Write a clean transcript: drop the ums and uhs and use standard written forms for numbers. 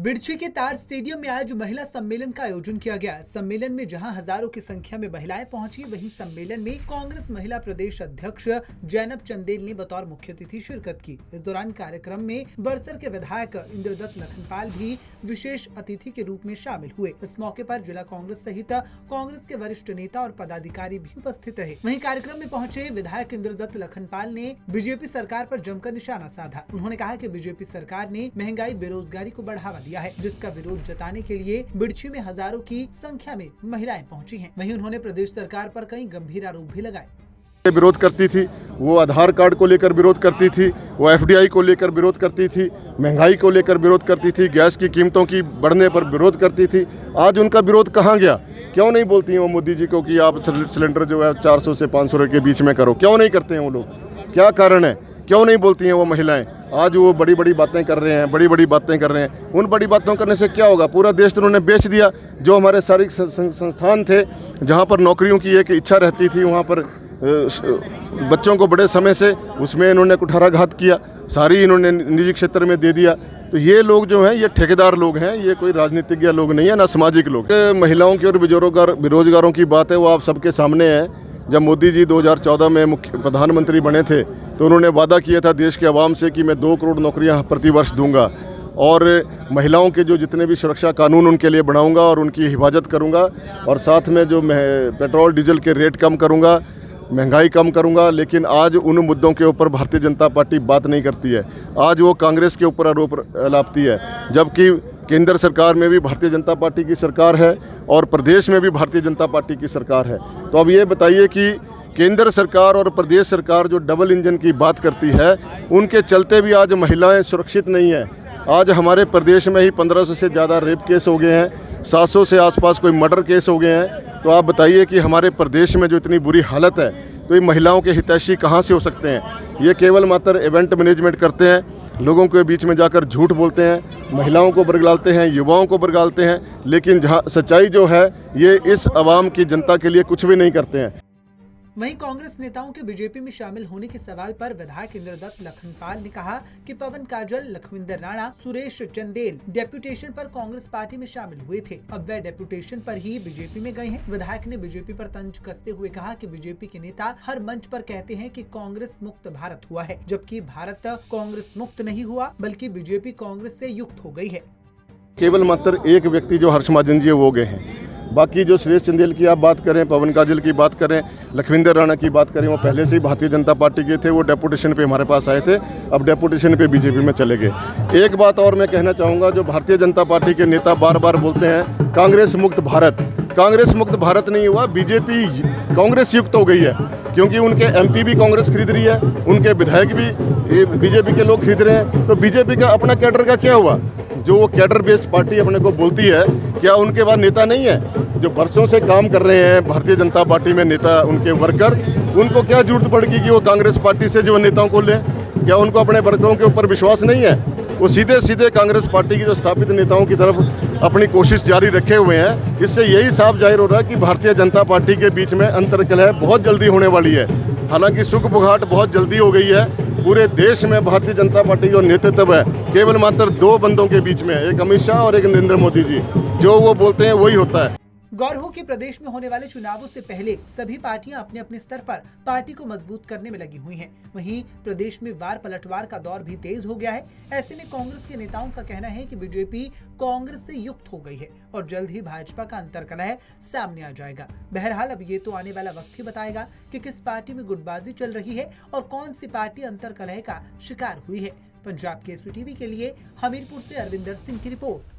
बिरछी के तार स्टेडियम में आज महिला सम्मेलन का आयोजन किया गया। सम्मेलन में जहां हजारों की संख्या में महिलाएं पहुंची, वहीं सम्मेलन में कांग्रेस महिला प्रदेश अध्यक्ष जैनब चंदेल ने बतौर मुख्य अतिथि शिरकत की। इस दौरान कार्यक्रम में बड़सर के विधायक इंद्रदत्त लखनपाल भी विशेष अतिथि के रूप में शामिल हुए। इस मौके पर जिला कांग्रेस सहित कांग्रेस के वरिष्ठ नेता और पदाधिकारी भी उपस्थित रहे। वहीं कार्यक्रम में पहुंचे विधायक इंद्रदत्त लखनपाल ने बीजेपी सरकार पर जमकर निशाना साधा। उन्होंने कहा कि बीजेपी सरकार ने महंगाई, बेरोजगारी को बढ़ावा दिया है, जिसका विरोध जताने के लिए बिरछी में हजारों की संख्या में महिलाएं पहुंची हैं। वहीं उन्होंने प्रदेश सरकार पर कई गंभीर आरोप भी लगाए। विरोध करती थी, वो आधार कार्ड को लेकर विरोध करती थी, वो एफडीआई को लेकर विरोध करती थी, महंगाई को लेकर विरोध करती थी, गैस की कीमतों की बढ़ने पर विरोध करती थी। आज उनका विरोध कहाँ गया? क्यों नहीं बोलती हैं वो मोदी जी को कि आप सिलेंडर जो है 400 से 500 रुपये के बीच में करो? क्यों नहीं करते हैं वो लोग? क्या कारण है? क्यों नहीं बोलती हैं वो महिलाएं? आज वो बड़ी बड़ी बातें कर रहे हैं, बड़ी बातें कर रहे हैं। उन बड़ी बातों करने से क्या होगा? पूरा देश तो उन्होंने बेच दिया। जो हमारे सारे संस्थान थे, जहाँ पर नौकरियों की एक इच्छा रहती थी, वहाँ पर बच्चों को बड़े समय से उसमें इन्होंने कुठाराघात किया, सारी इन्होंने निजी क्षेत्र में दे दिया। तो ये लोग जो हैं, ये ठेकेदार लोग हैं, ये कोई राजनीतिज्ञ लोग नहीं है, ना सामाजिक लोग। महिलाओं की और बेरोजगारों की बात है, वो आप सबके सामने है। जब मोदी जी 2014 में मुख्य प्रधानमंत्री बने थे, तो उन्होंने वादा किया था देश के आवाम से कि मैं 2 करोड़ नौकरियां प्रतिवर्ष दूंगा और महिलाओं के जो जितने भी सुरक्षा कानून उनके लिए बनाऊंगा और उनकी हिफाजत करूंगा, और साथ में जो पेट्रोल डीजल के रेट कम करूंगा, महंगाई कम करूंगा। लेकिन आज उन मुद्दों के ऊपर भारतीय जनता पार्टी बात नहीं करती है। आज वो कांग्रेस के ऊपर आरोप लाती है, जबकि केंद्र सरकार में भी भारतीय जनता पार्टी की सरकार है और प्रदेश में भी भारतीय जनता पार्टी की सरकार है। तो अब ये बताइए कि केंद्र सरकार और प्रदेश सरकार जो डबल इंजन की बात करती है, उनके चलते भी आज महिलाएं सुरक्षित नहीं है। आज हमारे प्रदेश में ही 1500 से ज़्यादा रेप केस हो गए हैं, 700 से आसपास कोई मर्डर केस हो गए हैं। तो आप बताइए कि हमारे प्रदेश में जो इतनी बुरी हालत है, तो ये महिलाओं के हितैषी कहाँ से हो सकते हैं? ये केवल मात्र इवेंट मैनेजमेंट करते हैं, लोगों के बीच में जाकर झूठ बोलते हैं, महिलाओं को बरगलाते हैं, युवाओं को बरगलाते हैं, लेकिन जहाँ सच्चाई जो है, ये इस आवाम की जनता के लिए कुछ भी नहीं करते हैं। वहीं कांग्रेस नेताओं के बीजेपी में शामिल होने के सवाल पर विधायक इंद्रदत्त लखनपाल ने कहा कि पवन काजल, लखविंदर राणा, सुरेश चंदेल डेपुटेशन पर कांग्रेस पार्टी में शामिल हुए थे, अब वे डेपुटेशन पर ही बीजेपी में गए हैं। विधायक ने बीजेपी पर तंज कसते हुए कहा कि बीजेपी के नेता हर मंच पर कहते हैं कि कांग्रेस मुक्त भारत हुआ है, जबकि भारत कांग्रेस मुक्त नहीं हुआ, बल्कि बीजेपी कांग्रेस से युक्त हो गई है। केवल मात्र एक व्यक्ति जो हर्ष महाजन जी वो गए हैं। बाकी जो सुरेश चंदेल की आप बात करें, पवन काजल की बात करें, लखविंदर राणा की बात करें, वो पहले से ही भारतीय जनता पार्टी के थे। वो डेपुटेशन पे हमारे पास आए थे, अब डेपुटेशन पे बीजेपी में चले गए। एक बात और मैं कहना चाहूँगा, जो भारतीय जनता पार्टी के नेता बार बार बोलते हैं कांग्रेस मुक्त भारत, कांग्रेस मुक्त भारत नहीं हुआ, बीजेपी कांग्रेस युक्त हो गई है, क्योंकि उनके एमपी भी कांग्रेस खरीद रही है, उनके विधायक भी बीजेपी के लोग खरीद रहे हैं। तो बीजेपी का अपना कैडर का क्या हुआ? जो वो कैडर बेस्ड पार्टी अपने को बोलती है, क्या उनके पास नेता नहीं है? जो वर्षों से काम कर रहे हैं भारतीय जनता पार्टी में नेता, उनके वर्कर, उनको क्या जरूरत पड़ेगी कि वो कांग्रेस पार्टी से जो नेताओं को लें? क्या उनको अपने वर्करों के ऊपर विश्वास नहीं है? वो सीधे सीधे कांग्रेस पार्टी की जो स्थापित नेताओं की तरफ अपनी कोशिश जारी रखे हुए हैं। इससे यही साफ जाहिर हो रहा है कि भारतीय जनता पार्टी के बीच में अंतर्कलह बहुत जल्दी होने वाली है। हालांकि सुख बुघाट बहुत जल्दी हो गई है। पूरे देश में भारतीय जनता पार्टी जो नेतृत्व है, केवल मात्र 2 बंदों के बीच में, एक अमित शाह और एक नरेंद्र मोदी जी, जो वो बोलते हैं वही होता है। गौर हो कि प्रदेश में होने वाले चुनावों से पहले सभी पार्टियां अपने अपने स्तर पर पार्टी को मजबूत करने में लगी हुई हैं। वहीं प्रदेश में वार पलटवार का दौर भी तेज हो गया है। ऐसे में कांग्रेस के नेताओं का कहना है कि बीजेपी कांग्रेस से युक्त हो गई है और जल्द ही भाजपा का अंतर्कलह सामने आ जाएगा। बहरहाल अब ये तो आने वाला वक्त ही बताएगा कि किस पार्टी में गुटबाजी चल रही है और कौन सी पार्टी अंतर्कलह का शिकार हुई है। पंजाब केसरी टीवी के लिए हमीरपुर से अरविंदर सिंह की रिपोर्ट।